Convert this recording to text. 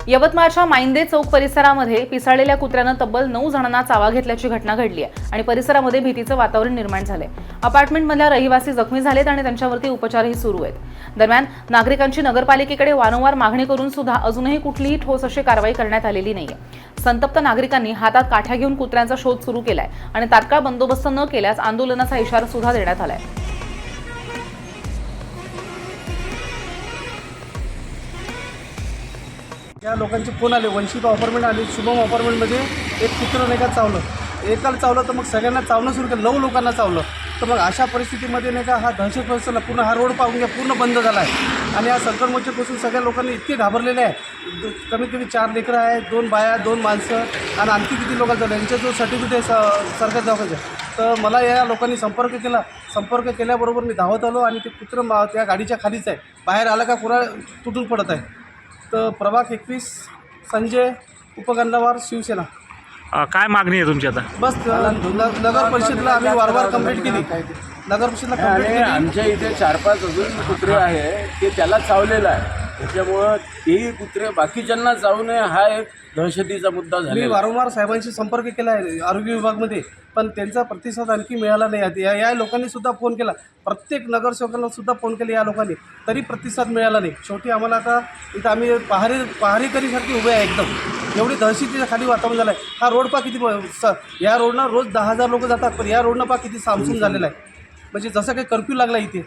यवतमाळच्या माइंदे चौक परिसरामध्ये पिसाळलेल्या कुत्र्यानं तब्बल 9 जणांना चावा घेतल्याची घटना घडली आहे आणि परिसरामध्ये भीतीचं वातावरण निर्माण झालंय। अपार्टमेंटमधल्या रहिवासी जखमी झालेत आणि त्यांच्यावरती उपचारही सुरू आहेत। दरम्यान नागरिकांची नगरपालिकेकडे वारंवार मागणी करून सुद्धा अजूनही कुठलीही ठोस अशी कारवाई करण्यात आलेली नाहीये। संतप्त नागरिकांनी हातात काठ्या घेऊन कुत्र्यांचा शोध सुरू केलाय आणि तात्काळ बंदोबस्त न केल्यास आंदोलनाचा इशारा सुद्धा देण्यात आलाय। या लोकांचे फोन आले, वंशिक अपार्टमेंट आली, शुभम अपार्टमेंटमध्ये एक कुत्रं नाही का चावलं, एकाला चावलं तर मग सगळ्यांना चावणं सुरू केलं, 9 लोकांना चावलं। तर मग अशा परिस्थितीमध्ये नाही का हा दहशत परिसरला पूर्ण हा रोड पाहून घ्या पूर्ण बंद झाला आहे आणि या संकट मोर्चापासून सगळ्या लोकांनी इतके घाबरलेले आहे। कमीत कमी 4 लेकरं आहेत, 2 बाया, 2 माणसं आणि आणखी किती लोकांचं झालं यांचा जो सर्टिफिकेट आहे सरकारी दवाखान्याचं। तर मला या लोकांनी संपर्क केल्याबरोबर मी धावत आलो आणि ते कुत्रं त्या गाडीच्या खालीच आहे, बाहेर आलं का पुरा तुटून पडत आहे। तर प्रभाग 21 संजय उपगंधावार शिवसेना। काय मागणी आहे तुमची आता? बस नगर परिषदेला आम्ही वारंवार कंप्लेंट केली, नगर परिषदेला कंप्लेंट केली। आमच्या इथे 4-5 अजून कुत्रे आहे ते त्याला चावलेलं आहे, त्याच्यामुळं तेही कुत्रे बाकीच्यांना चावू नये हा एक दहशतीचा मुद्दा मी झाला। वारंवार साहेबांशी संपर्क केला आहे आरोग्य विभागमध्ये, पण त्यांचा प्रतिसाद आणखी मिळाला नाही। या लोकांनी सुद्धा फोन केला, प्रत्येक नगरसेवकांना सुद्धा फोन केले या लोकांनी, तरी प्रतिसाद मिळाला नाही। शेवटी आम्हाला आता इथं आम्ही पहारेकरीसारखी उभे आहे, एकदम एवढी दहशतीच्या खाली वातावरण झालं आहे। हा रोड पहा किती, या रोडनं रोज 10,000 लोक जातात, पण या रोडनं पहा किती सामसूम झालेला आहे, म्हणजे जसं काही कर्फ्यू लागला इथे।